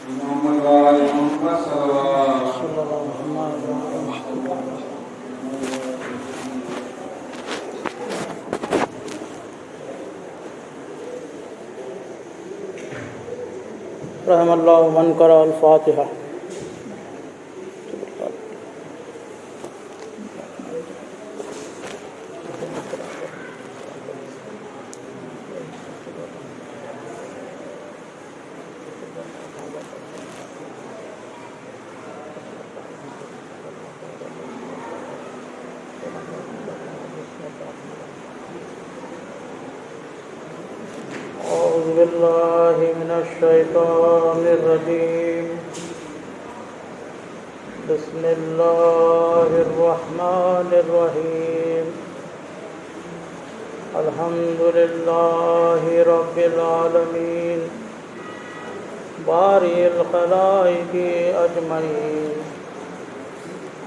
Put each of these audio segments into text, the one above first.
محمد وآل محمد صلوات صلی اللہ علیہ وسلم. رحم اللہ من قرأ الفاتحہ. أعوذ بالله من الشيطان الرجيم. بسم الله الرحمن الرحيم. الحمد لله رب العالمين بارئ الخلائق أجمعين.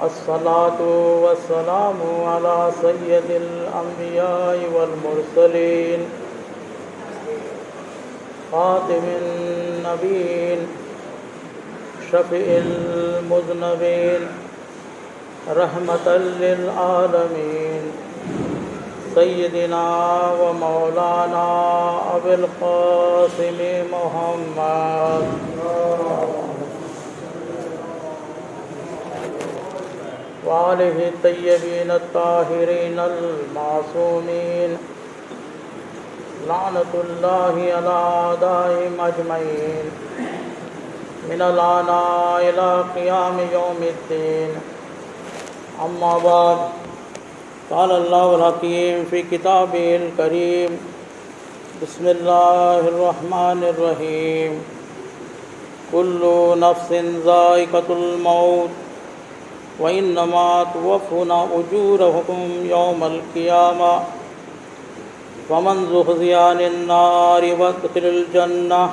الصلاة والسلام على سيد الأنبياء والمرسلين خاتم النبيين شفيع المذنبين رحمة للعالمين سيدنا ومولانا أبي القاسم محمد وآله الطيبين الطاهرين المعصومين لعنة الله على أعدائهم أجمعين من الآن إلى قيام يوم الدين. أما بعد، قال الله الحكيم في كتابه الكريم: بسم الله الرحمن الرحيم. كل نفس ذائقة الموت وإنما توفون أجوركم يوم القيامة فمن زحزح عن النار وادخل الجنة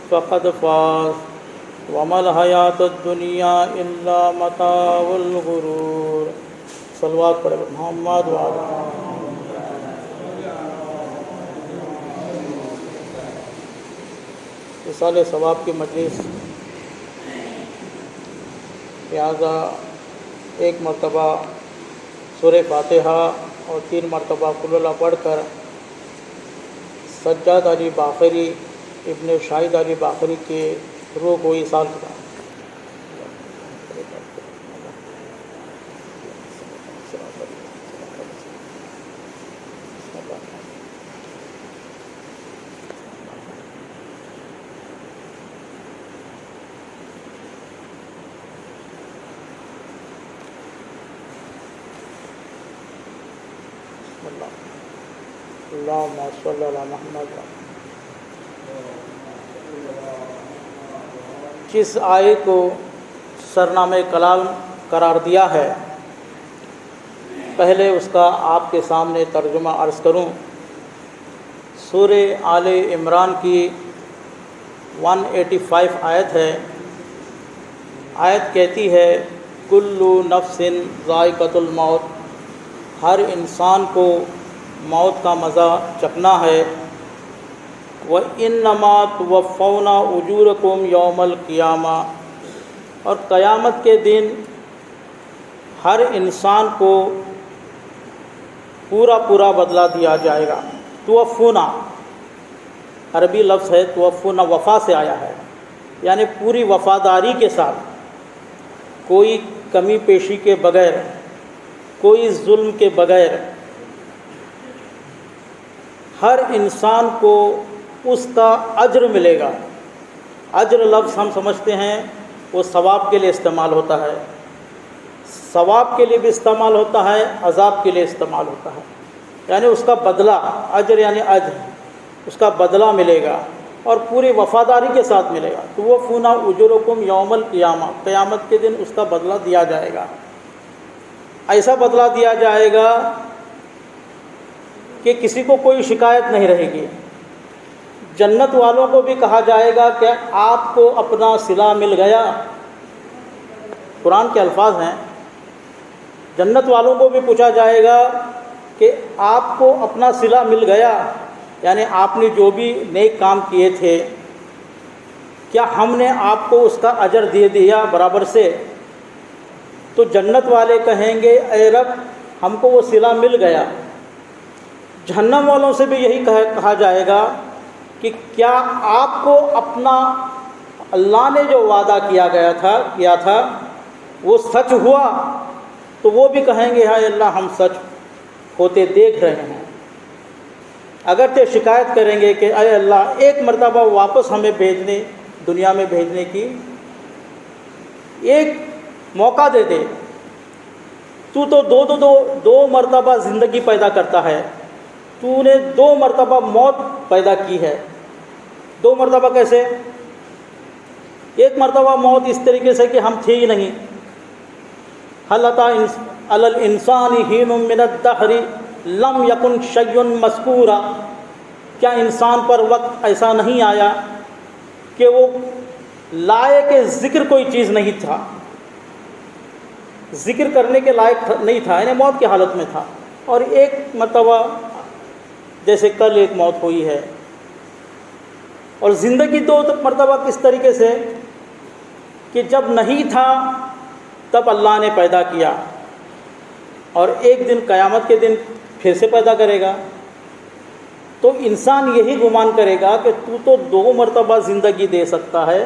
فقد فاز وما الحياة الدنيا إلا متاع الغرور. صلوات پڑھے محمد وعلى. اصال ثواب کی مجلس، لہذا ایک مرتبہ سورہ فاتحہ اور 3 مرتبہ قل اللہ پڑھ کر سجاد علی باقری ابن شاہد علی باقری کے روح کو ایصال کرا. اللہم صلی علی محمد. جس آیے کو سرنامہ کلام قرار دیا ہے، پہلے اس کا آپ کے سامنے ترجمہ عرض کروں. سورہ آل عمران کی 185 آیت ہے. آیت کہتی ہے: کل نفس ذائقۃ الموت، ہر انسان کو موت کا مزہ چکھنا ہے. وَإِنَّمَا تُوَفَّوْنَ أُجُورَكُمْ يَوْمَ الْقِيَامَةِ، اور قیامت کے دن ہر انسان کو پورا بدلہ دیا جائے گا. توفونا عربی لفظ ہے، توفونا وفا سے آیا ہے، یعنی پوری وفاداری کے ساتھ، کوئی کمی پیشی کے بغیر، کوئی ظلم کے بغیر ہر انسان کو اس کا اجر ملے گا. اجر لفظ ہم سمجھتے ہیں وہ ثواب کے لیے استعمال ہوتا ہے، ثواب کے لیے بھی استعمال ہوتا ہے، عذاب کے لیے استعمال ہوتا ہے. یعنی اس کا بدلہ، اجر یعنی اجر، اس کا بدلہ ملے گا اور پوری وفاداری کے ساتھ ملے گا. تو وہ فونا اجورکم یوم القیامہ، قیامت کے دن اس کا بدلہ دیا جائے گا. ایسا بدلہ دیا جائے گا کہ کسی کو کوئی شکایت نہیں رہے گی. جنت والوں کو بھی کہا جائے گا کہ آپ کو اپنا صلہ مل گیا. قرآن کے الفاظ ہیں. جنت والوں کو بھی پوچھا جائے گا کہ آپ کو اپنا صلہ مل گیا، یعنی آپ نے جو بھی نیک کام کیے تھے، کیا ہم نے آپ کو اس کا اجر دے دیا برابر سے؟ تو جنت والے کہیں گے اے رب ہم کو وہ صلہ مل گیا۔ جہنم والوں سے بھی یہی کہا جائے گا کہ کیا آپ کو اپنا اللہ نے جو وعدہ کیا تھا وہ سچ ہوا؟ تو وہ بھی کہیں گے ہائے اللہ ہم سچ ہوتے دیکھ رہے ہیں، اگرچہ شکایت کریں گے کہ اے اللہ ایک مرتبہ واپس ہمیں دنیا میں بھیجنے کی ایک موقع دے دے، تو دو مرتبہ زندگی پیدا کرتا ہے، تو نے 2 مرتبہ موت پیدا کی ہے۔ 2 مرتبہ کیسے؟ ایک مرتبہ موت اس طریقے سے کہ ہم تھے ہی نہیں، هل أتى على الإنسان حين من الدهر لم يكن شيئا مذكورا، کیا انسان پر وقت ایسا نہیں آیا کہ وہ لائق ذکر کوئی چیز نہیں تھا، ذکر کرنے کے لائق نہیں تھا، یعنی موت کی حالت میں تھا۔ اور ایک مرتبہ جیسے کل ایک موت ہوئی ہے، اور زندگی 2 مرتبہ کس طریقے سے کہ جب نہیں تھا تب اللہ نے پیدا کیا، اور ایک دن قیامت کے دن پھر سے پیدا کرے گا۔ تو انسان یہی گمان کرے گا کہ تو 2 مرتبہ زندگی دے سکتا ہے،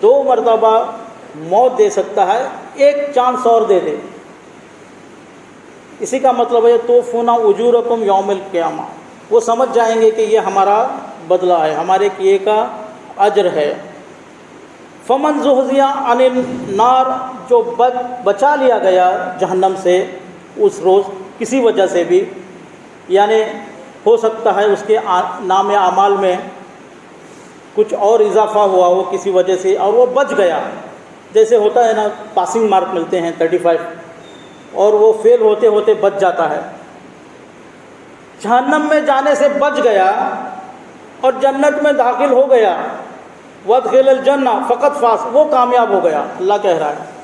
2 مرتبہ موت دے سکتا ہے، ایک چانس اور دے دے۔ اسی کا مطلب ہے توفون اجورکم یوم القیامہ، وہ سمجھ جائیں گے کہ یہ ہمارا بدلہ ہے، ہمارے کیے کا اجر ہے۔ فمن زحزح عن النار، جو بچا لیا گیا جہنم سے اس روز کسی وجہ سے بھی، یعنی ہو سکتا ہے اس کے نام اعمال میں کچھ اور اضافہ ہوا ہو کسی وجہ سے اور وہ بچ گیا، جیسے ہوتا ہے نا پاسنگ مارک ملتے ہیں 35 اور وہ فیل ہوتے ہوتے بچ جاتا ہے، جہنم میں جانے سے بچ گیا اور جنت میں داخل ہو گیا، وادخل الجنہ فقط فاز، وہ کامیاب ہو گیا، اللہ کہہ رہا ہے۔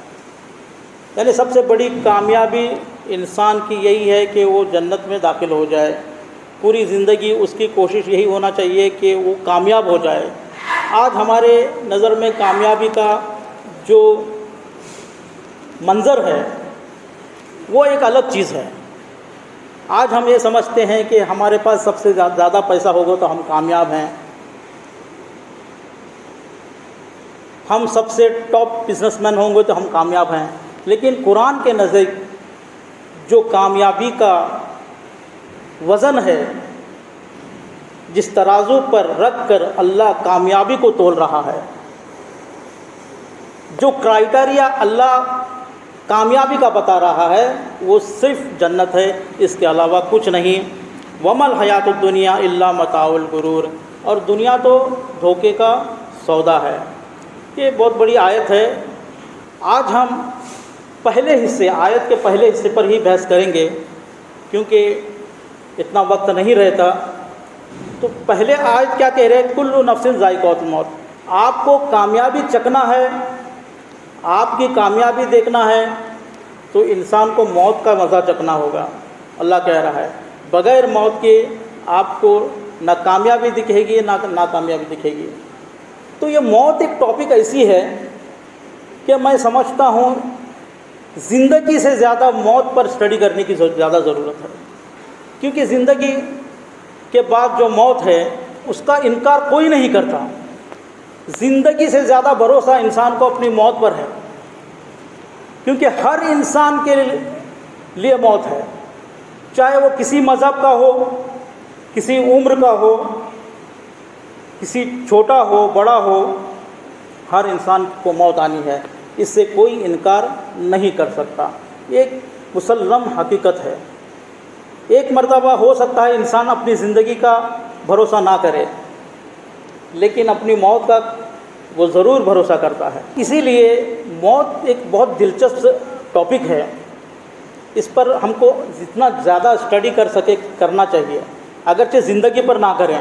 یعنی سب سے بڑی کامیابی انسان کی یہی ہے کہ وہ جنت میں داخل ہو جائے، پوری زندگی اس کی کوشش یہی ہونا چاہیے کہ وہ کامیاب ہو جائے۔ آج ہمارے نظر میں کامیابی کا جو منظر ہے وہ ایک الگ چیز ہے۔ آج ہم یہ سمجھتے ہیں کہ ہمارے پاس سب سے زیادہ پیسہ ہوگا تو ہم کامیاب ہیں، ہم سب سے ٹاپ بزنس مین ہوں گے تو ہم کامیاب ہیں، لیکن قرآن کے نزدیک جو کامیابی کا وزن ہے، جس ترازو پر رکھ کر اللہ کامیابی کو تول رہا ہے، جو کرائٹیریا اللہ کامیابی کا بتا رہا ہے وہ صرف جنت ہے، اس کے علاوہ کچھ نہیں۔ وَمَا الْحَيَاةُ الدُّنْيَا إِلَّا مَتَاعُ الْغُرُورِ، اور دنیا تو دھوکے کا سودا ہے۔ یہ بہت بڑی آیت ہے۔ آج ہم آیت کے پہلے حصے پر ہی بحث کریں گے کیونکہ اتنا وقت نہیں رہتا۔ تو پہلے آیت کیا کہہ رہے ہیں؟ کل نفس ذائقۃ الموت، آپ کو کامیابی چکھنا ہے، آپ کی کامیابی دیکھنا ہے تو انسان کو موت کا مزہ چکھنا ہوگا۔ اللہ کہہ رہا ہے بغیر موت کے آپ کو نہ کامیابی دکھے گی نہ ناکامیابی دکھے گی۔ تو یہ موت ایک ٹاپک ایسی ہے کہ میں سمجھتا ہوں زندگی سے زیادہ موت پر اسٹڈی کرنے کی زیادہ ضرورت ہے، کیونکہ زندگی کے بعد جو موت ہے اس کا انکار کوئی نہیں کرتا۔ زندگی سے زیادہ بھروسہ انسان کو اپنی موت پر ہے، کیونکہ ہر انسان کے لیے موت ہے، چاہے وہ کسی مذہب کا ہو، کسی عمر کا ہو، کسی چھوٹا ہو بڑا ہو، ہر انسان کو موت آنی ہے، اس سے کوئی انکار نہیں کر سکتا، ایک مسلم حقیقت ہے۔ ایک مرتبہ ہو سکتا ہے انسان اپنی زندگی کا بھروسہ نہ کرے، لیکن اپنی موت کا وہ ضرور بھروسہ کرتا ہے۔ اسی لیے موت ایک بہت دلچسپ ٹاپک ہے، اس پر ہم کو جتنا زیادہ اسٹڈی کر سکے کرنا چاہیے، اگرچہ زندگی پر نہ کریں۔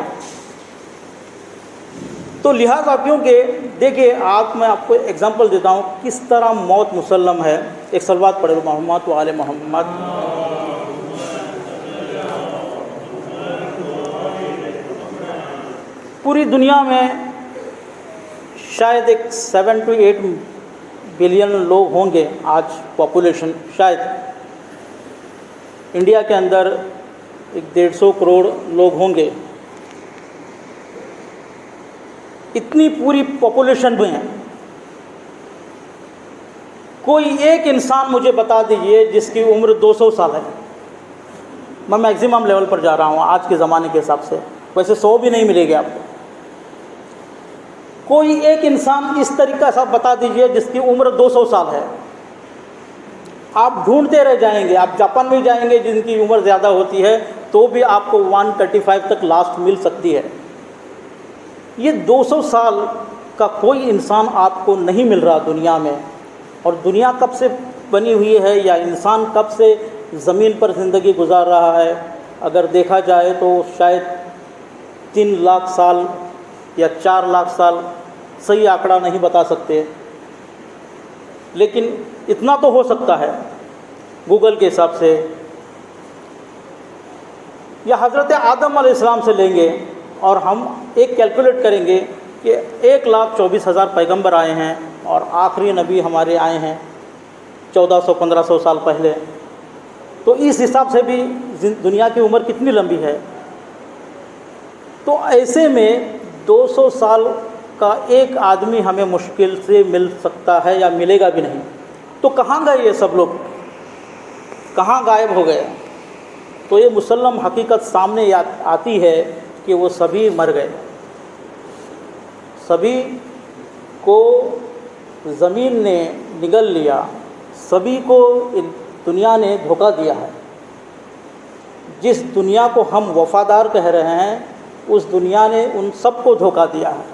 تو لہٰذا کیونکہ دیکھیے میں آپ کو ایگزامپل دیتا ہوں کس طرح موت مسلم ہے۔ ایک صلوات پڑھے محمد و آل محمد۔ پوری دنیا میں شاید ایک 7 to 8 بلین لوگ ہوں گے آج پاپولیشن، شاید انڈیا کے اندر 150 کروڑ لوگ ہوں گے، اتنی پوری پاپولیشن میں کوئی ایک انسان مجھے بتا دیجئے جس کی عمر 200 سال ہے۔ میں میکزیمم لیول پر جا رہا ہوں آج کے زمانے کے حساب سے، ویسے 100 بھی نہیں ملے گی آپ کو۔ کوئی ایک انسان اس طریقہ سے بتا دیجئے جس کی عمر 200 سال ہے۔ آپ ڈھونڈتے رہ جائیں گے، آپ جاپان میں جائیں گے جن کی عمر زیادہ ہوتی ہے تو بھی آپ کو 135 تک لاسٹ مل سکتی ہے۔ یہ 200 سال کا کوئی انسان آپ کو نہیں مل رہا دنیا میں۔ اور دنیا کب سے بنی ہوئی ہے یا انسان کب سے زمین پر زندگی گزار رہا ہے، اگر دیکھا جائے تو شاید 3 لاکھ سال یا 4 لاکھ سال، صحیح آنکڑا نہیں بتا سکتے، لیکن اتنا تو ہو سکتا ہے گوگل کے حساب سے۔ یا حضرت آدم علیہ السلام سے لیں گے اور ہم ایک کیلکولیٹ کریں گے کہ 1,24,000 پیغمبر آئے ہیں اور آخری نبی ہمارے آئے ہیں 1400-1500 سال پہلے، تو اس حساب سے بھی دنیا کی عمر کتنی لمبی ہے۔ تو ایسے میں 200 سال کا ایک آدمی ہمیں مشکل سے مل سکتا ہے یا ملے گا بھی نہیں۔ تو کہاں گئے یہ سب لوگ، کہاں غائب ہو گئے؟ تو یہ مسلم حقیقت سامنے آتی ہے کہ وہ سبھی مر گئے، سبھی کو زمین نے نگل لیا، سبھی کو دنیا نے دھوکہ دیا ہے۔ جس دنیا کو ہم وفادار کہہ رہے ہیں اس دنیا نے ان سب کو دھوکہ دیا ہے۔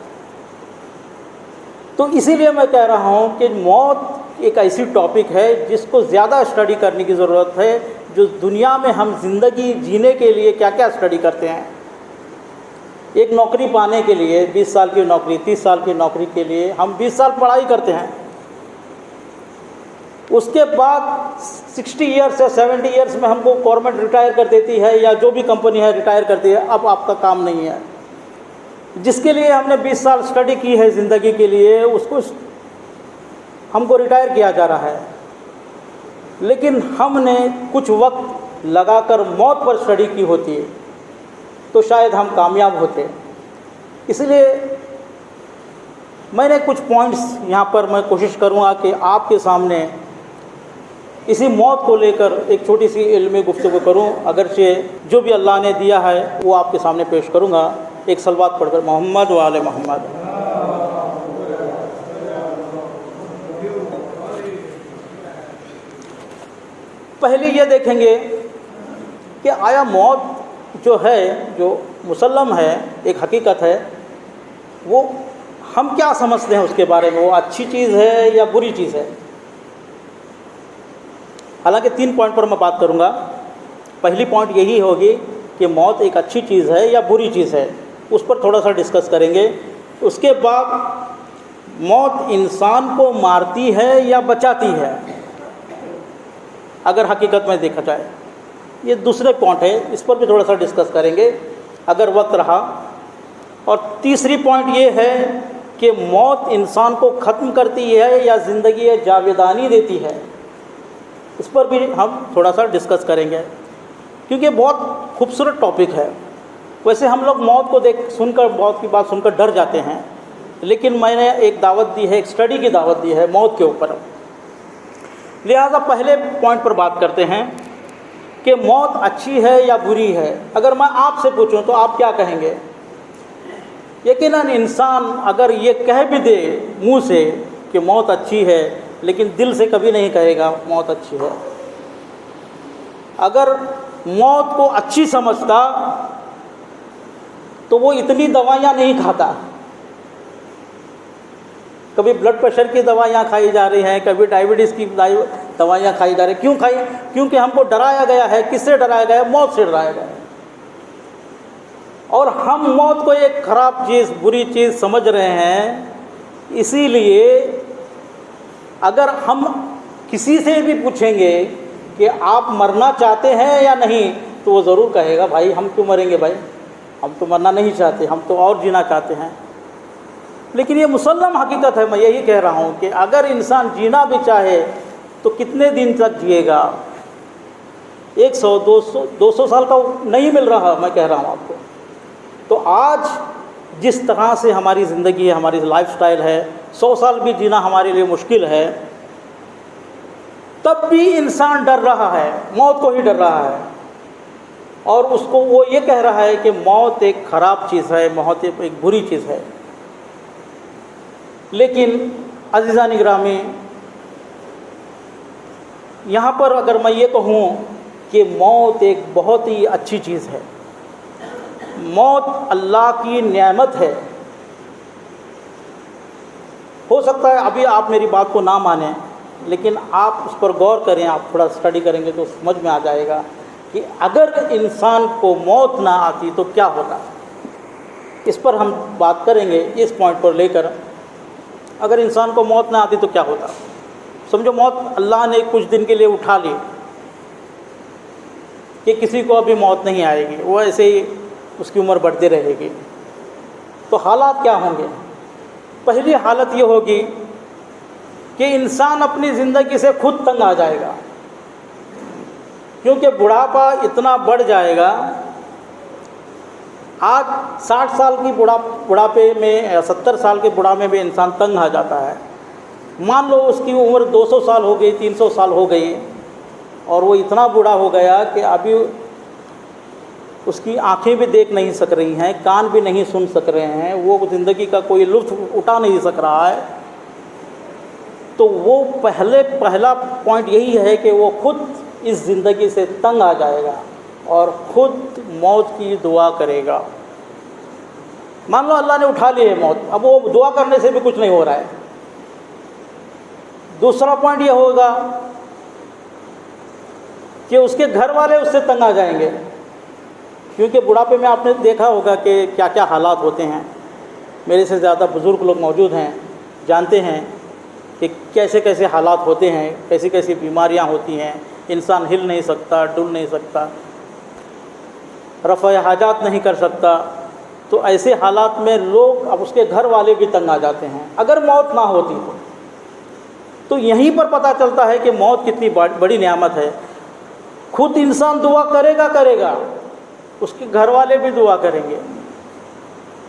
تو اسی لیے میں کہہ رہا ہوں کہ موت ایک ایسی ٹاپک ہے جس کو زیادہ اسٹڈی کرنے کی ضرورت ہے۔ جو دنیا میں ہم زندگی جینے کے لیے کیا کیا اسٹڈی کرتے ہیں، ایک نوکری پانے کے لیے 20 سال کی نوکری، 30 سال کی نوکری کے لیے ہم 20 سال پڑھائی کرتے ہیں، اس کے بعد 60 ایئرس یا 70 ایئرس میں ہم کو گورنمنٹ ریٹائر کر دیتی ہے یا جو بھی کمپنی ہے ریٹائر کرتی ہے، اب آپ کا کام نہیں ہے۔ جس کے لیے ہم نے 20 سال اسٹڈی کی ہے زندگی کے لیے، اس کو ہم کو ریٹائر کیا جا رہا ہے، لیکن ہم نے کچھ وقت لگا کر موت پر اسٹڈی کی ہوتی ہے تو شاید ہم کامیاب ہوتے۔ اس لیے میں نے کچھ پوائنٹس یہاں پر میں کوشش کروں گا کہ آپ کے سامنے اسی موت کو لے کر ایک چھوٹی سی علمی گفتگو کروں، اگرچہ جو بھی اللہ نے دیا ہے وہ آپ کے سامنے پیش کروں گا۔ ایک صلوات پڑھ کر، محمد و آل محمد۔ پہلے یہ دیکھیں گے کہ آیا موت جو ہے، جو مسلم ہے، ایک حقیقت ہے، وہ ہم کیا سمجھتے ہیں اس کے بارے میں، وہ اچھی چیز ہے یا بری چیز ہے؟ حالانکہ 3 پوائنٹ پر میں بات کروں گا۔ پہلی پوائنٹ یہی ہوگی کہ موت ایک اچھی چیز ہے یا بری چیز ہے، اس پر تھوڑا سا ڈسکس کریں گے۔ اس کے بعد موت انسان کو مارتی ہے یا بچاتی ہے اگر حقیقت میں دیکھا جائے، یہ دوسرے پوائنٹ ہے، اس پر بھی تھوڑا سا ڈسکس کریں گے اگر وقت رہا۔ اور تیسری پوائنٹ یہ ہے کہ موت انسان کو ختم کرتی ہے یا زندگی جاویدانی دیتی ہے، اس پر بھی ہم تھوڑا سا ڈسکس کریں گے، کیونکہ بہت خوبصورت ٹاپک ہے۔ ویسے ہم لوگ موت کو سن کر، موت کی بات سن کر ڈر جاتے ہیں، لیکن میں نے ایک دعوت دی ہے، ایک اسٹڈی کی دعوت دی ہے موت کے اوپر۔ لہذا پہلے پوائنٹ پر بات کرتے ہیں کہ موت اچھی ہے یا بری ہے۔ اگر میں آپ سے پوچھوں تو آپ کیا کہیں گے؟ یقیناً انسان اگر یہ کہہ بھی دے منہ سے کہ موت اچھی ہے، لیکن دل سے کبھی نہیں کہے گا موت اچھی ہے۔ اگر موت کو اچھی سمجھتا تو وہ اتنی دوائیاں نہیں کھاتا۔ کبھی بلڈ پریشر کی دوائیاں کھائی جا رہی ہیں، کبھی ڈائبٹیز کی دوائیاں کھائی جا رہی ہیں۔ کیوں کھائی؟ کیونکہ ہم کو ڈرایا گیا ہے۔ کس سے ڈرایا گیا ہے؟ موت سے ڈرایا گیا ہے۔ اور ہم موت کو ایک خراب چیز، بری چیز سمجھ رہے ہیں۔ اسی لیے اگر ہم کسی سے بھی پوچھیں گے کہ آپ مرنا چاہتے ہیں یا نہیں، تو وہ ضرور کہے گا بھائی ہم کیوں مریں گے، بھائی ہم تو مرنا نہیں چاہتے، ہم تو اور جینا چاہتے ہیں۔ لیکن یہ مسلم حقیقت ہے، میں یہی کہہ رہا ہوں کہ اگر انسان جینا بھی چاہے تو کتنے دن تک جیے گا؟ 100 200 سال کا نہیں مل رہا، میں کہہ رہا ہوں آپ کو۔ تو آج جس طرح سے ہماری زندگی ہے، ہماری لائف سٹائل ہے، 100 سال بھی جینا ہمارے لیے مشکل ہے، تب بھی انسان ڈر رہا ہے، موت کو ہی ڈر رہا ہے، اور اس کو وہ یہ کہہ رہا ہے کہ موت ایک خراب چیز ہے، موت ایک بری چیز ہے۔ لیکن عزیزان گرامی، یہاں پر اگر میں یہ کہوں کہ موت ایک بہت ہی اچھی چیز ہے، موت اللہ کی نعمت ہے۔ ہو سکتا ہے ابھی آپ میری بات کو نہ مانیں، لیکن آپ اس پر غور کریں، آپ تھوڑا اسٹڈی کریں گے تو سمجھ میں آ جائے گا کہ اگر انسان کو موت نہ آتی تو کیا ہوتا۔ اس پر ہم بات کریں گے، اس پوائنٹ پر لے کر، اگر انسان کو موت نہ آتی تو کیا ہوتا۔ سمجھو موت اللہ نے کچھ دن کے لیے اٹھا لی کہ کسی کو ابھی موت نہیں آئے گی، وہ ایسے ہی اس کی عمر بڑھتی رہے گی، تو حالات کیا ہوں گے؟ پہلی حالت یہ ہوگی کہ انسان اپنی زندگی سے خود تنگ آ جائے گا، کیونکہ بڑھاپا اتنا بڑھ جائے گا۔ آج 60 سال کی بڑھاپے میں یا 70 سال کے بڑھاپے میں انسان تنگ آ جاتا ہے۔ مان لو اس کی عمر 200 سال ہو گئی، 300 سال ہو گئی، اور وہ اتنا بوڑھا ہو گیا کہ ابھی اس کی آنکھیں بھی دیکھ نہیں سک رہی ہیں، کان بھی نہیں سن سک رہے ہیں، وہ زندگی کا کوئی لطف اٹھا نہیں سک رہا ہے، تو وہ پہلا پوائنٹ یہی ہے کہ وہ خود اس زندگی سے تنگ آ جائے گا اور خود موت کی دعا کرے گا۔ مان لو اللہ نے اٹھا لی ہے موت، اب وہ دعا کرنے سے بھی کچھ نہیں ہو رہا ہے۔ دوسرا پوائنٹ یہ ہوگا کہ اس کے گھر والے اس سے تنگ آ جائیں گے، کیونکہ بڑھاپے میں آپ نے دیکھا ہوگا کہ کیا کیا حالات ہوتے ہیں۔ میرے سے زیادہ بزرگ لوگ موجود ہیں، جانتے ہیں کہ کیسے کیسے حالات ہوتے ہیں، کیسی کیسی بیماریاں ہوتی ہیں، انسان ہل نہیں سکتا، ڈل نہیں سکتا، رفع حاجات نہیں کر سکتا۔ تو ایسے حالات میں لوگ، اب اس کے گھر والے بھی تنگ آ جاتے ہیں اگر موت نہ ہوتی تو یہیں پر پتہ چلتا ہے کہ موت کتنی بڑی نعمت ہے۔ خود انسان دعا کرے گا، اس کے گھر والے بھی دعا کریں گے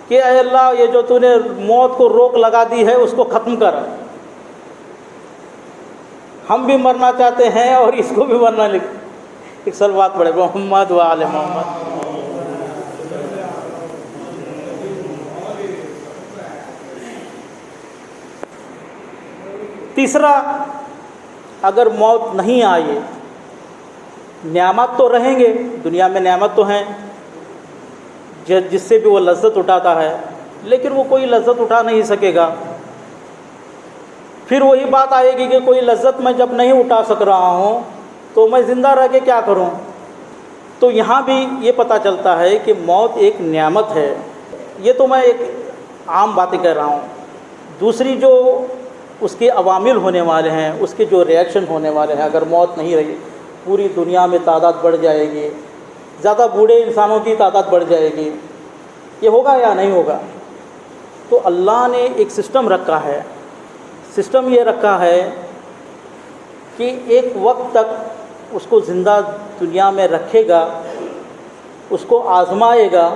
کہ اے اللہ، یہ جو تو نے موت کو روک لگا دی ہے اس کو ختم کر، ہم بھی مرنا چاہتے ہیں اور اس کو بھی مرنا لکھ۔ ایک صلوات پڑھے، محمد و آل محمد۔ تیسرا، اگر موت نہیں آئی، نعمت تو رہیں گے، دنیا میں نعمت تو ہیں جس سے بھی وہ لذت اٹھاتا ہے، لیکن وہ کوئی لذت اٹھا نہیں سکے گا۔ پھر وہی بات آئے گی کہ کوئی لذت میں جب نہیں اٹھا سک رہا ہوں تو میں زندہ رہ کے کیا کروں؟ تو یہاں بھی یہ پتہ چلتا ہے کہ موت ایک نعمت ہے۔ یہ تو میں ایک عام باتیں کہہ رہا ہوں۔ دوسری جو اس کے عوامل ہونے والے ہیں، اس کے جو ریئیکشن ہونے والے ہیں، اگر موت نہیں رہی، پوری دنیا میں تعداد بڑھ جائے گی، زیادہ بوڑھے انسانوں کی تعداد بڑھ جائے گی، یہ ہوگا یا نہیں ہوگا؟ تو اللہ نے ایک سسٹم رکھا ہے، سسٹم یہ رکھا ہے کہ ایک وقت تک اس کو زندہ دنیا میں رکھے گا، اس کو آزمائے گا،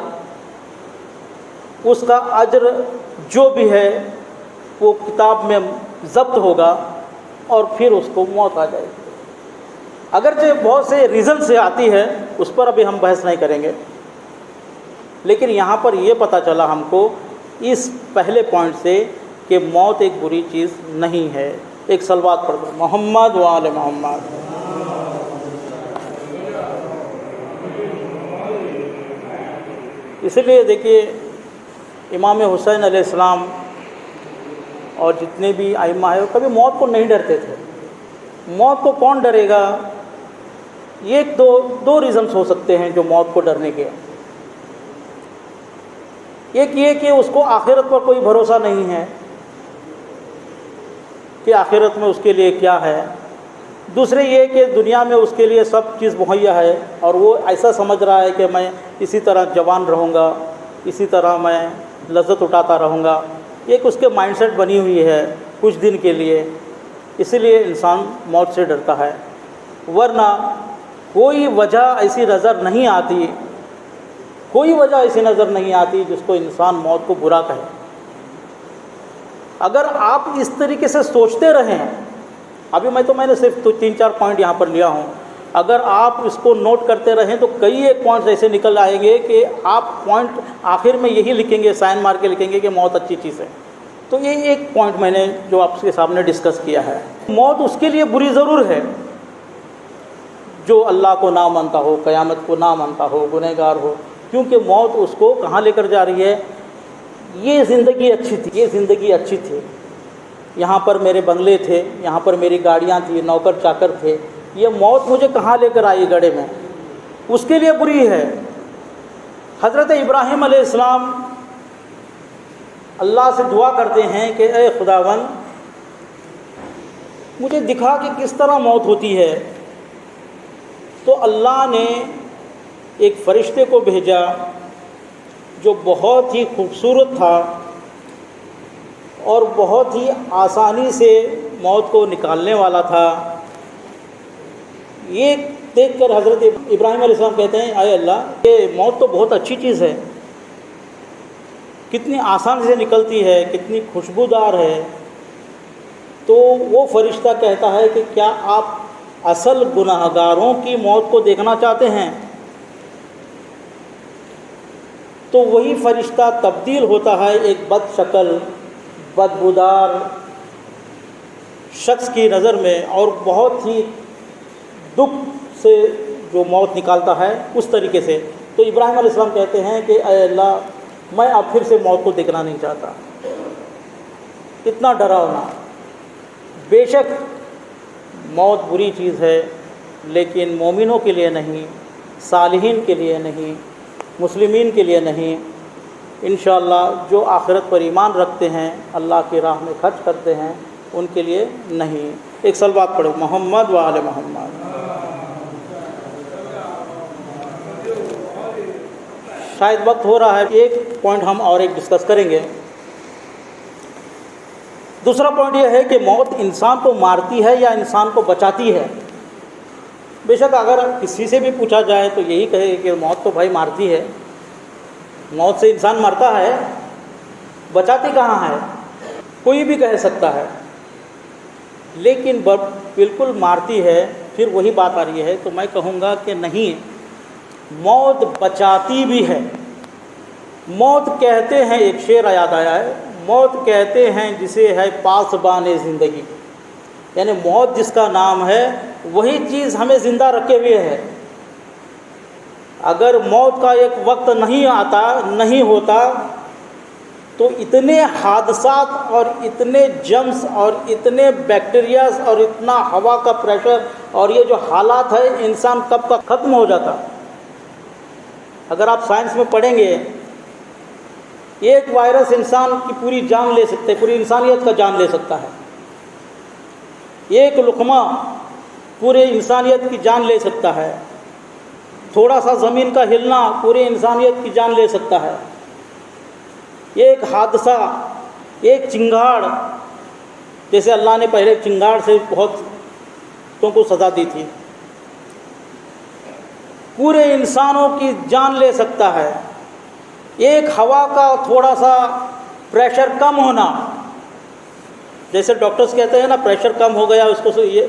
اس کا اجر جو بھی ہے وہ کتاب میں ضبط ہوگا، اور پھر اس کو موت آ جائے گی۔ اگرچہ بہت سے ریزن سے آتی ہے، اس پر ابھی ہم بحث نہیں کریں گے، لیکن یہاں پر یہ پتہ چلا ہم کو اس پہلے پوائنٹ سے کہ موت ایک بری چیز نہیں ہے۔ ایک صلوات پڑھ دو، محمد و آل محمد۔ اسی لیے دیکھیے، امام حسین علیہ السلام اور جتنے بھی ائمہ ہیں کبھی موت کو نہیں ڈرتے تھے۔ موت کو کون ڈرے گا؟ یہ دو ریزنس ہو سکتے ہیں جو موت کو ڈرنے کے۔ ایک یہ کہ اس کو آخرت پر کوئی بھروسہ نہیں ہے کہ آخرت میں اس کے لیے کیا ہے۔ دوسرے یہ کہ دنیا میں اس کے لیے سب چیز مہیا ہے، اور وہ ایسا سمجھ رہا ہے کہ میں اسی طرح جوان رہوں گا، اسی طرح میں لذت اٹھاتا رہوں گا، ایک اس کے مائنڈ سیٹ بنی ہوئی ہے کچھ دن کے لیے، اسی لیے انسان موت سے ڈرتا ہے، ورنہ کوئی وجہ ایسی نظر نہیں آتی، کوئی وجہ ایسی نظر نہیں آتی جس کو انسان موت کو برا کہے۔ اگر آپ اس طریقے سے سوچتے رہیں، ابھی میں نے صرف 3-4 پوائنٹ یہاں پر لیا ہوں، اگر آپ اس کو نوٹ کرتے رہیں تو کئی ایک پوائنٹس ایسے نکل آئیں گے کہ آپ پوائنٹ آخر میں یہی لکھیں گے، سائن مار کے لکھیں گے کہ موت اچھی چیز ہے۔ تو یہ ایک پوائنٹ میں نے جو آپ کے سامنے ڈسکس کیا ہے، موت اس کے لیے بری ضرور ہے جو اللہ کو نہ مانتا ہو، قیامت کو نہ مانتا ہو، گنہگار ہو، کیونکہ موت اس کو کہاں لے کر جا رہی ہے؟ یہ زندگی اچھی تھی، یہ زندگی اچھی تھی، یہاں پر میرے بنگلے تھے، یہاں پر میری گاڑیاں تھیں، نوکر چاکر تھے، یہ موت مجھے کہاں لے کر آئی گڑھے میں، اس کے لیے بری ہے۔ حضرت ابراہیم علیہ السلام اللہ سے دعا کرتے ہیں کہ اے خداوند مجھے دکھا کہ کس طرح موت ہوتی ہے، تو اللہ نے ایک فرشتے کو بھیجا جو بہت ہی خوبصورت تھا اور بہت ہی آسانی سے موت کو نکالنے والا تھا۔ یہ دیکھ کر حضرت ابراہیم علیہ السلام کہتے ہیں اے اللہ یہ موت تو بہت اچھی چیز ہے، کتنی آسانی سے نکلتی ہے، کتنی خوشبودار ہے۔ تو وہ فرشتہ کہتا ہے کہ کیا آپ اصل گناہگاروں کی موت کو دیکھنا چاہتے ہیں؟ تو وہی فرشتہ تبدیل ہوتا ہے ایک بد شکل بدبودار شخص کی نظر میں، اور بہت ہی دکھ سے جو موت نکالتا ہے اس طریقے سے۔ تو ابراہیم علیہ السلام کہتے ہیں کہ اے اللہ میں اب پھر سے موت کو دیکھنا نہیں چاہتا، اتنا ڈراؤنا۔ بے شک موت بری چیز ہے، لیکن مومنوں کے لیے نہیں، صالحین کے لیے نہیں، مسلمین کے لیے نہیں۔ انشاءاللہ جو آخرت پر ایمان رکھتے ہیں، اللہ کی راہ میں خرچ کرتے ہیں، ان کے لیے نہیں۔ ایک صلوات پڑھو، محمد و آل محمد۔ شاید وقت ہو رہا ہے، ایک پوائنٹ ہم اور ایک ڈسکس کریں گے۔ دوسرا پوائنٹ یہ ہے کہ موت انسان کو مارتی ہے یا انسان کو بچاتی ہے؟ بے شک اگر کسی سے بھی پوچھا جائے تو یہی کہے کہ موت تو بھائی مارتی ہے، موت سے انسان مرتا ہے، بچاتی کہاں ہے؟ کوئی بھی کہہ سکتا ہے، لیکن بالکل مارتی ہے، پھر وہی بات آ رہی ہے۔ تو میں کہوں گا کہ نہیں، موت بچاتی بھی ہے۔ موت کہتے ہیں، ایک شعر یاد آیا ہے، موت کہتے ہیں جسے ہے پاسبان زندگی، یعنی موت جس کا نام ہے وہی چیز ہمیں زندہ رکھے ہوئے ہے۔ اگر موت کا ایک وقت نہیں ہوتا تو اتنے حادثات اور اتنے جرمز اور اتنے بیکٹیریاز اور اتنا ہوا کا پریشر اور یہ جو حالات ہے، انسان کب کا ختم ہو جاتا۔ اگر آپ سائنس میں پڑھیں گے، ایک وائرس انسان کی پوری جان لے سکتے، پوری انسانیت کا جان لے سکتا ہے۔ ایک لقمہ پورے انسانیت کی جان لے سکتا ہے، تھوڑا سا زمین کا ہلنا پوری انسانیت کی جان لے سکتا ہے۔ ایک حادثہ، ایک چنگاڑ، جیسے اللہ نے پہلے چنگاڑ سے بہت کو سزا دی تھی، پورے انسانوں کی جان لے سکتا ہے۔ ایک ہوا کا تھوڑا سا پریشر کم ہونا، جیسے ڈاکٹرز کہتے ہیں نا پریشر کم ہو گیا، اس کو یہ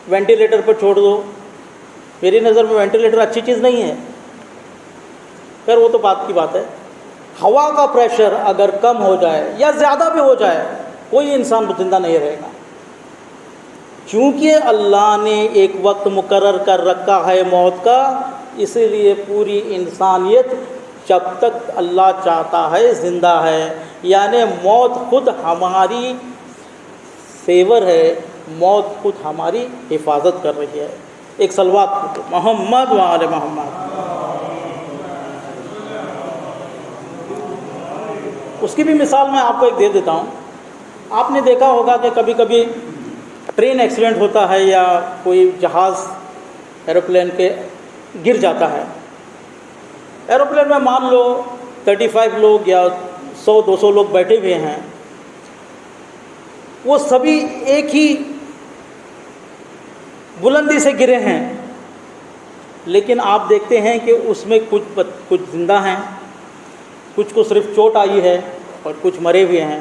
وینٹیلیٹر پر چھوڑ دو۔ میری نظر میں وینٹیلیٹر اچھی چیز نہیں ہے، خیر وہ تو بات کی بات ہے۔ ہوا کا پریشر اگر کم ہو جائے یا زیادہ بھی ہو جائے، کوئی انسان زندہ نہیں رہے گا، کیونکہ اللہ نے ایک وقت مقرر کر رکھا ہے موت کا۔ اسی لیے پوری انسانیت جب تک اللہ چاہتا ہے زندہ ہے، یعنی موت خود ہماری فیور ہے، موت خود ہماری حفاظت کر رہی ہے۔ ایک صلوات پڑھو، محمد و آل محمد۔ اس کی بھی مثال میں آپ کو ایک دے دیتا ہوں۔ آپ نے دیکھا ہوگا کہ کبھی کبھی ٹرین ایکسیڈنٹ ہوتا ہے یا کوئی جہاز ایروپلین کے گر جاتا ہے۔ ایروپلین میں مان لو 35 لوگ یا 100-200 لوگ بیٹھے ہوئے ہیں، وہ سبھی ایک ہی بلندی سے گرے ہیں، لیکن آپ دیکھتے ہیں کہ اس میں کچھ زندہ ہیں، کچھ کو صرف چوٹ آئی ہے اور کچھ مرے ہوئے ہیں۔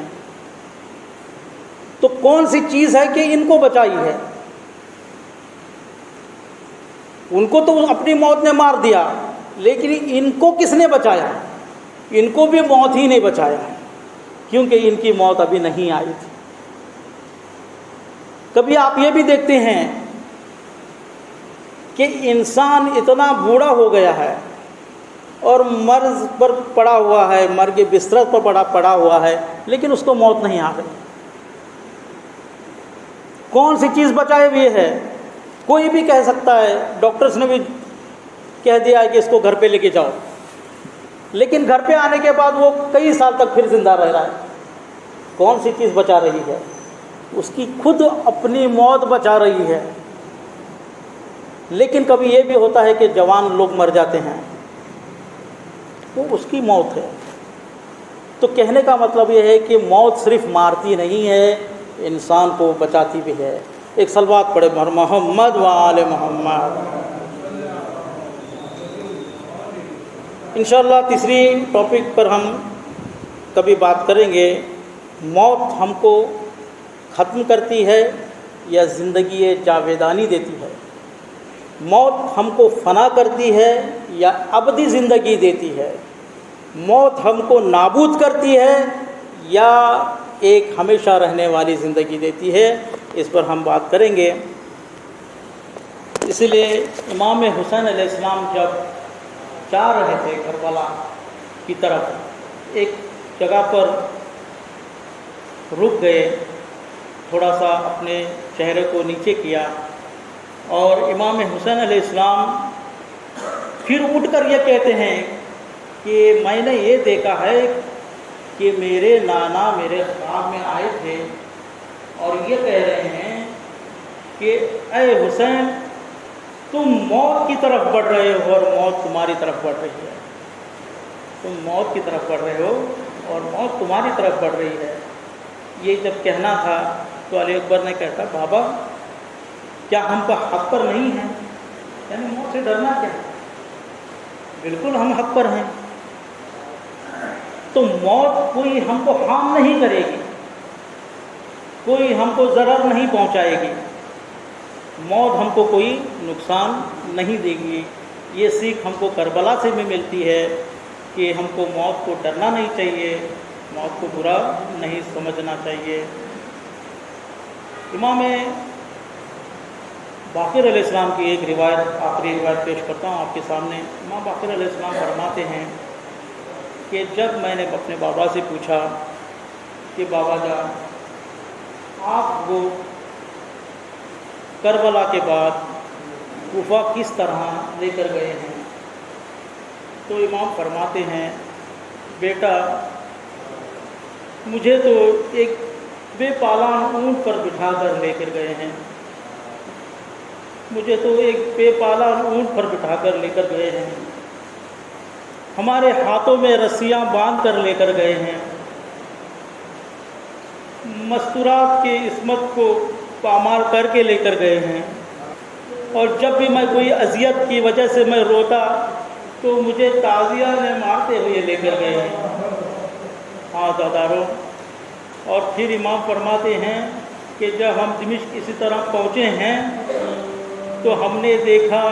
تو کون سی چیز ہے کہ ان کو بچائی ہے؟ ان کو تو اپنی موت نے مار دیا، لیکن ان کو کس نے بچایا؟ ان کو بھی موت ہی نہیں بچایا، کیونکہ ان کی موت ابھی نہیں آئی تھی۔ کبھی آپ یہ بھی دیکھتے ہیں کہ انسان اتنا بوڑھا ہو گیا ہے اور مرض پر پڑا ہوا ہے، مرگ کے بستر پر پڑا ہوا ہے، لیکن اس کو موت نہیں آ رہی۔ کون سی چیز بچائے ہوئے ہے؟ کوئی بھی کہہ سکتا ہے، ڈاکٹرز نے بھی کہہ دیا ہے کہ اس کو گھر پہ لے کے جاؤ، لیکن گھر پہ آنے کے بعد وہ کئی سال تک پھر زندہ رہ رہا ہے۔ کون سی چیز بچا رہی ہے؟ اس کی خود اپنی موت بچا رہی ہے۔ لیکن کبھی یہ بھی ہوتا ہے کہ جوان لوگ مر جاتے ہیں، وہ اس کی موت ہے۔ تو کہنے کا مطلب یہ ہے کہ موت صرف مارتی نہیں ہے، انسان کو بچاتی بھی ہے۔ ایک صلوات پڑھے محمد و آل محمد۔ انشاءاللہ تیسری ٹاپک پر ہم کبھی بات کریں گے، موت ہم کو ختم کرتی ہے یا زندگی جاویدانی دیتی ہے؟ موت ہم کو فنا کرتی ہے یا ابدی زندگی دیتی ہے؟ موت ہم کو نابود کرتی ہے یا ایک ہمیشہ رہنے والی زندگی دیتی ہے؟ اس پر ہم بات کریں گے۔ اسی لیے امام حسین علیہ السلام جب جا رہے تھے کربلا کی طرف، ایک جگہ پر رک گئے، تھوڑا سا اپنے چہرے کو نیچے کیا، اور امام حسین علیہ السلام پھر اٹھ کر یہ کہتے ہیں کہ میں نے یہ دیکھا ہے کہ میرے نانا میرے خواب میں آئے تھے اور یہ کہہ رہے ہیں کہ اے حسین، تم موت کی طرف بڑھ رہے ہو اور موت تمہاری طرف بڑھ رہی ہے۔ تم موت کی طرف بڑھ رہے ہو اور موت تمہاری طرف بڑھ رہی ہے۔ یہ جب کہنا تھا تو علی اکبر نے کہا، بابا کیا ہم کا حق پر نہیں ہے؟ یعنی موت سے ڈرنا کیا؟ بالکل ہم حق پر ہیں۔ تو موت کوئی ہم کو ہارم نہیں کرے گی، کوئی ہم کو ضرر نہیں پہنچائے گی، موت ہم کو کوئی نقصان نہیں دے گی۔ یہ سیکھ ہم کو کربلا سے بھی ملتی ہے کہ ہم کو موت کو ڈرنا نہیں چاہیے، موت کو برا نہیں سمجھنا چاہیے۔ امام باقر علیہ السلام کی ایک روایت، آخری روایت پیش کرتا ہوں آپ کے سامنے۔ امام باقر علیہ السلام فرماتے ہیں کہ جب میں نے اپنے بابا سے پوچھا کہ بابا جان، آپ کو کربلا کے بعد کوفہ کس طرح لے کر گئے ہیں، تو امام فرماتے ہیں، بیٹا مجھے تو ایک بے پالان اونٹ پر بٹھا کر لے کر گئے ہیں، مجھے تو ایک بے پالان اونٹ پر بٹھا کر لے کر گئے ہیں، ہمارے ہاتھوں میں رسیاں باندھ کر لے کر گئے ہیں، مستورات کی عصمت کو پامال کر کے لے کر گئے ہیں، اور جب بھی میں کوئی اذیت کی وجہ سے میں روتا تو مجھے تعزیہ نے مارتے ہوئے لے کر گئے ہیں۔ ہاں داداروں، اور پھر امام فرماتے ہیں کہ جب ہم دمشق اسی طرح پہنچے ہیں تو ہم نے دیکھا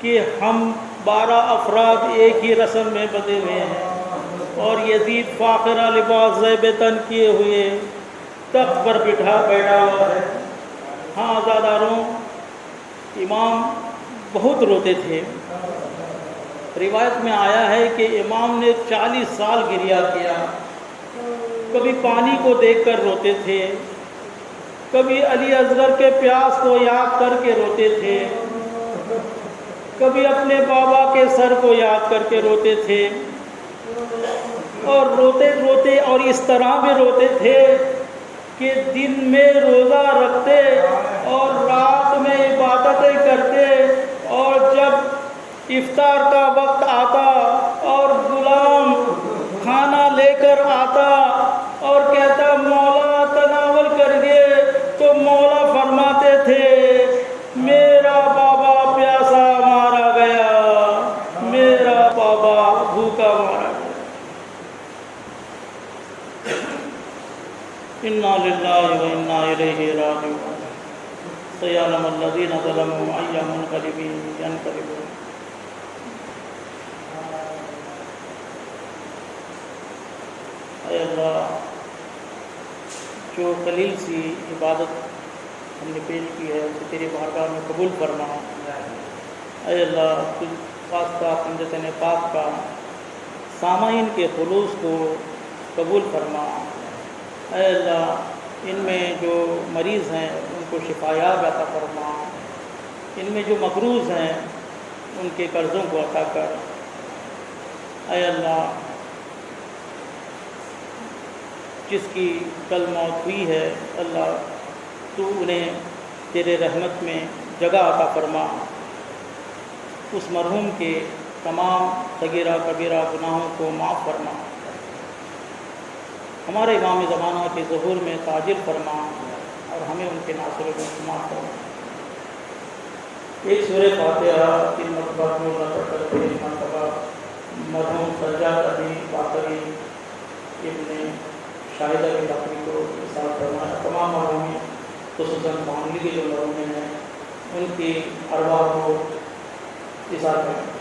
کہ ہم 12 افراد ایک ہی رسم میں بندھے ہوئے ہیں اور یزید فاخرہ لباس زیب تن کیے ہوئے تخت پر بیٹھا ہوا ہے۔ ہاں عزاداروں، امام بہت روتے تھے۔ روایت میں آیا ہے کہ امام نے 40 سال گریہ کیا، کبھی پانی کو دیکھ کر روتے تھے، کبھی علی اصغر کے پیاس کو یاد کر کے روتے تھے، کبھی اپنے بابا کے سر کو یاد کر کے روتے تھے، اور روتے روتے اور اس طرح بھی روتے تھے کہ دن میں روزہ رکھتے اور رات میں عبادتیں کرتے، اور جب افطار کا وقت آتا اور غلام کھانا لے کر آتا اور کہتا مولا تناول کر إليه راجعون سيعلم الذين ظلموا أي منقلب ينقلبون. اے اللہ، جو قلیل سی عبادت ہم نے پیش کی ہے اسے تیری بارگاہ میں قبول فرما. اے اللہ، تجھ واسطہ پنجتن پاک کا سامعین کے خلوص کو قبول فرما. اے اللہ، ان میں جو مریض ہیں ان کو شفایاب عطا فرما. ان میں جو مقروض ہیں ان کے قرضوں کو عطا کر. اے اللہ، جس کی کل موت ہوئی ہے اللہ، تو انہیں تیرے رحمت میں جگہ عطا فرما. اس مرحوم کے تمام صغیرہ کبیرہ گناہوں کو معاف فرما. ہمارے امام زمانہ کے ظہور میں تاجر فرما اور ہمیں ان کے ناصر و معاف فرما. ایک سورہ فاتحہ 3 مرتبہ پڑھ کر ایک مرتبہ مرحوم سجاد علی باقری ابن شاہدہ کی باقری کو احساس فرمایا. تمام مرحومین خصوصاً فیملی کے جو مرحومین ہیں ان کی ارواح کو احساس کریں.